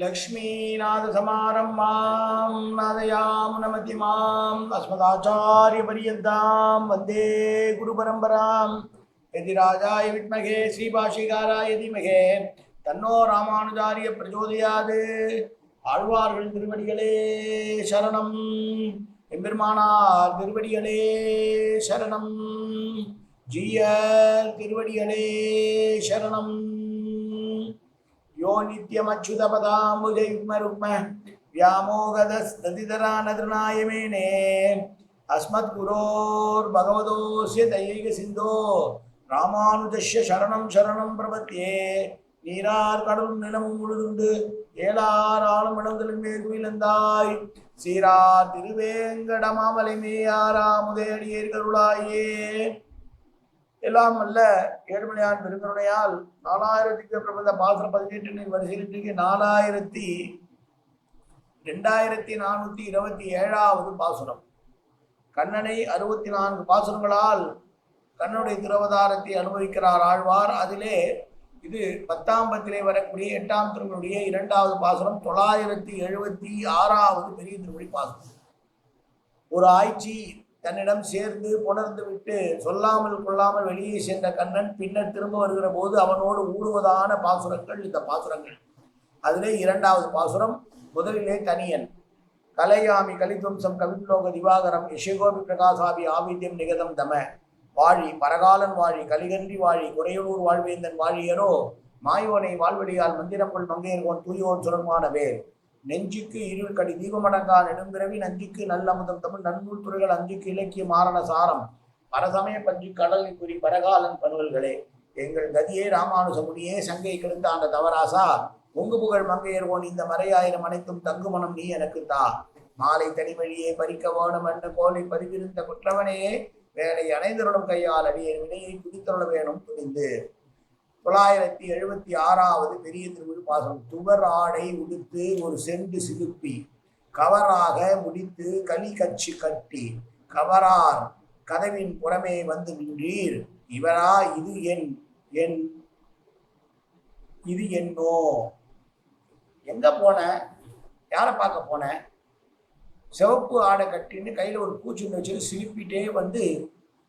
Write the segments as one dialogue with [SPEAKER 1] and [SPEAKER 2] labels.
[SPEAKER 1] लक्ष्मीनाथसमारम्भां नादयामुनमतिमाम् अस्मदाचार्यपर्यन्तां वन्दे गुरुपरम्परां यतिराजाय विद्महे श्रीभाष्यकाराय धीमहि तन्नो रामानुजार्य प्रचोदयात् ஆழ்வார்கள் திருவடிகளே சரணம் எம்பெருமானார் திருவடிகளே சரணம் ஜீயர் திருவடிகளே சரணம் यो नित्यमच्युतपदाम्बुजयुग्मरुग्म व्यामोगदस्तदितरानतृणायमेने अस्मद्गुरोर्भगवतोऽस्य दयैकसिन्धो रामानुजस्य शरणं शरणं प्रपद्ये நீரார் கடலும் நிலமும் முழுதுண்டு ஏலார் ஆளும் இடங்களின் மேல் குயிலந்தாய் சீரார் திருவேங்கடமாமலை மேயாரா முதேடியேர்களாயே எல்லாம் அல்ல ஏழுமலையான் பெருங்கருணையால் 4000 பிரபந்த பாசுரம் 18 வரிசையில் 2427வது பாசுரம். கண்ணனை 64 பாசுரங்களால் கண்ணனுடைய திருவதாரத்தை அனுபவிக்கிறார் ஆழ்வார். அதிலே இது 10ஆம் பத்திலே வரக்கூடிய 8ஆம் திருமொழியுடைய 2வது பாசுரம் 976வது பெரிய திருமொழி பாசுரம். ஒரு ஆய்ச்சி தன்னிடம் சேர்ந்து புணர்ந்து விட்டு சொல்லாமல் கொள்ளாமல் வெளியே சென்ற கண்ணன் பின்னர் திரும்ப வருகிற போது அவனோடு ஊடுவதான பாசுரங்கள் இந்த பாசுரங்கள். அதிலே 2வது பாசுரம். முதலிலே தனியன் கலையாமி கலித்வம்சம் கவிலோக திவாகரம் யசகோபி பிரகாசாபி ஆவித்யம் நிகதம் தம வாழி பரகாலன் வாழி கலிகன்றி வாழி குறையூர் வாழ்வேந்தன் வாழியரோ மாயோனை வாழ்வடியால் மந்திரப்புள் மங்கையர்கோன் தூயோன் சுரமான வேர் நெஞ்சுக்கு இருள் கடி தீபமடங்கா நெடும்பிறவி நஞ்சுக்கு நல்லமுதம் தமிழ் நன்னூல் துறைகள் அஞ்சுக்கு இலக்கிய மாரண சாரம் பரசமய பஞ்சு கடலின் குறி பரகாலன் பனுவல்களே எங்கள் கதியே ராமானுசமுனியே சங்கை கெடுத்த அந்த தவராசா உங்கு புகழ் மங்கையர்கோன் இந்த மறையாயிரம் அனைத்தும் தங்குமணம் நீ எனக்கு தா மாலை தனிவழியே பறிக்க வேணும் என்ற கோலை பதிவிருந்த குற்றவனையே வேலை அணைந்தருளும் கையால் அடிய வினையை துடித்தருள வேணும் துணிந்து. 976வது பெரிய திருமொழி பாசனம். துவர் ஆடை உடுத்து ஒரு செண்டு சிலுப்பி கவராக முடித்து களி கச்சி கட்டி கவரார் கதவின் புறமே வந்து நின்றீர் இவரா இது என் என் இது என்னோ. எங்க போன, யாரை பார்க்க போன? சிவப்பு ஆடை கட்டின்னு கையில் ஒரு பூச்சின்னு வச்சு சிலிப்பிட்டே வந்து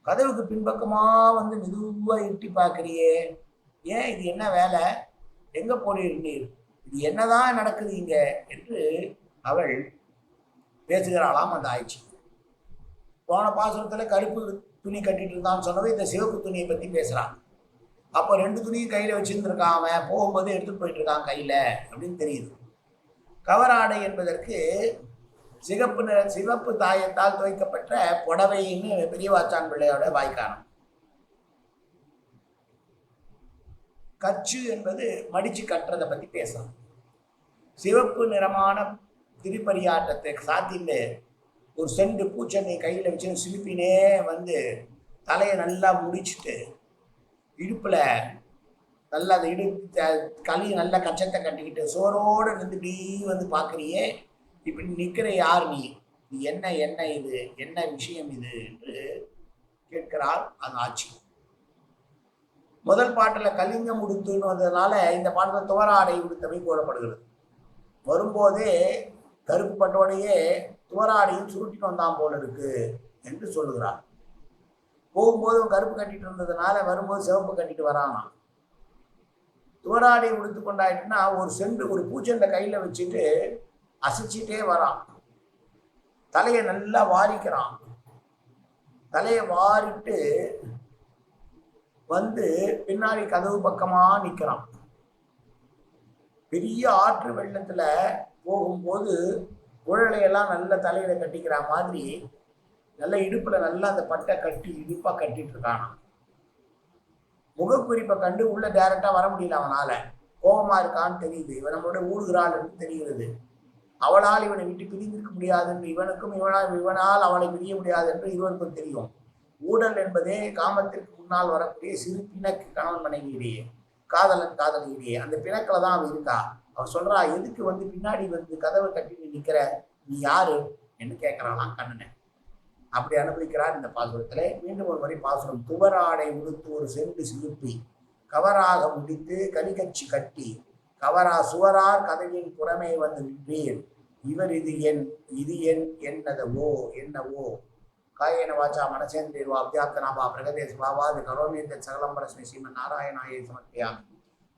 [SPEAKER 1] கதவுக்கு பின்பக்கமா வந்து மெதுவா இட்டி பார்க்குறியே, ஏன் இது என்ன வேலை, எங்க போனீர், இது என்னதான் நடக்குது இங்க என்று அவள் பேசுகிறாளாம் அந்த ஆய்ச்சி. போன பாசுரத்துல கருப்பு துணி கட்டிட்டு இருந்தான்னு சொன்னது இந்த சிவப்பு துணியை பத்தி பேசுறான். அப்போ 2 துணியும் கையில வச்சிருந்துருக்கான், அவன் போகும்போது எடுத்துட்டு போயிட்டு இருக்கான் கையில அப்படின்னு தெரியுது. கவராடை என்பதற்கு சிவப்பு தாயத்தால் துவைக்கப்பட்ட புடவைன்னு பெரியவாச்சான் பிள்ளையோட வாய்க்கானம். கச்சு என்பது மடிச்சு கட்டுறதை பத்தி பேசலாம். சிவப்பு நிறமான திருப்பரியாட்டத்தை சாத்தின்னு ஒரு செண்டு பூச்செண்ணை கையில வச்சு சிலிப்பினே வந்து தலையை நல்லா முடிச்சுட்டு இடுப்புல நல்லா அந்த களி நல்லா கச்சத்தை கட்டிக்கிட்டு சோரோடு நின்று இப்படி வந்து பார்க்குறியே, இப்படி நிற்கிற யார் நீ, என்ன என்ன இது, என்ன விஷயம் இது என்று கேட்கிறார் அந்த ஆட்சி. முதல் பாட்டில் கலிங்கம் உடுத்துன்னு வந்ததுனால இந்த பாட்டில் துவராடை உடுத்தமை கூறப்படுகிறது. வரும்போதே கருப்பு பட்டோடையே துவராடையும் சுருட்டிட்டு வந்தான் போல இருக்கு என்று சொல்லுகிறார். போகும்போது கருப்பு கட்டிட்டு இருந்ததுனால வரும்போது சிவப்பு கட்டிட்டு வரானா. துவராடை உடுத்து கொண்டாயிட்டுன்னா ஒரு செண்டு ஒரு பூச்செண்டை கையில் வச்சுட்டு அசைச்சிட்டே வரான். தலையை நல்லா வாரிக்கிறான். தலையை வாரிட்டு வந்து பின்னாடி கதவு பக்கமா நிற்கிறான். பெரிய ஆற்று வெள்ளத்துல போகும்போது குழலையெல்லாம் நல்ல தலையில கட்டிக்கிற மாதிரி நல்ல இடுப்புல நல்லா அந்த பட்டை கட்டி இடுப்பா கட்டிட்டு இருக்கானா. முகக்குறிப்பை கண்டு உள்ள டைரக்டா வர முடியல அவனால. கோபமா இருக்கான்னு தெரியுது, இவன் நம்மளோட ஊடுகிறாள் என்று தெரிகிறது. அவளால் இவனை விட்டு பிரிந்திருக்க முடியாது என்று இவனுக்கும் இவனால் அவளை பிரிய முடியாது என்று இருவருக்கும் தெரியும். ஊடல் என்பதே காமத்திற்கு முன்னால் வரக்கூடிய சிறு பிணக்கு, கணவன் மனைவியிடையே, காதலன் காதலியிடையே. அந்த பிணக்கில தான் அவன் இருக்கா. அவன் சொல்றா, எதுக்கு வந்து பின்னாடி வந்து கதவை கட்டி நிற்கிற, நீ யாரு என்று கேட்கிறாளாம் கண்ணனை. அப்படி அனுபவிக்கிறார் இந்த பாசுரத்துல. மீண்டும் ஒரு முறை பாசுரம். துவராடை உடுத்து ஒரு செண்டு சிலுப்பி கவராக முடித்து கலிகச்சி கட்டி தவறா சுவரார் கதவின் புறமே வந்து நின்றீர். இவர் இது என்னதவோ என்னவோ காயேன வாச்சா மனசேந்திரிர்வா அத்தியாப்தனாபா பிரகதேஷ் பாவாது கரோமேந்த சகலம் பரஸ்மை ஸ்ரீமன் நாராயணாயை சமர்ப்பியாமி.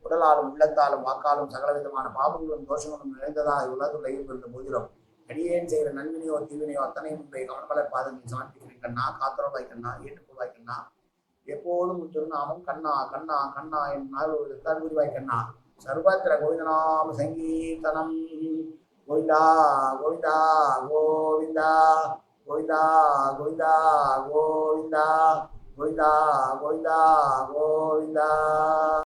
[SPEAKER 1] உடலாலும் உள்ளத்தாலும் வாக்காலும் சகல விதமான பாவங்களும் தோஷங்களும் நிறைந்ததாக உலகத்துள்ள இருந்த போதிலும் அடியேன் செய்கிற நன்வினையோ தீவினையோ அத்தனையும் உடைய கமல்மலர் பாதங்களில் சமர்ப்பிக்கிறேன் கண்ணா. காத்தரவாய் கண்ணா, ஏற்றுக்கொள்வாய் கண்ணா. எப்போதும் திருநாமம் கண்ணா கண்ணா கண்ணா என்னால் ஒரு கருவிவாய் கண்ணா. சர்வத்திர கோவிந்தநாம சங்கீர்த்தனம். கோவிந்தா கோவிந்தா கோவிந்தா கோவிந்தா கோவிந்தா கோவிந்தா கோவிந்தா கோவிந்தா கோவிந்தா.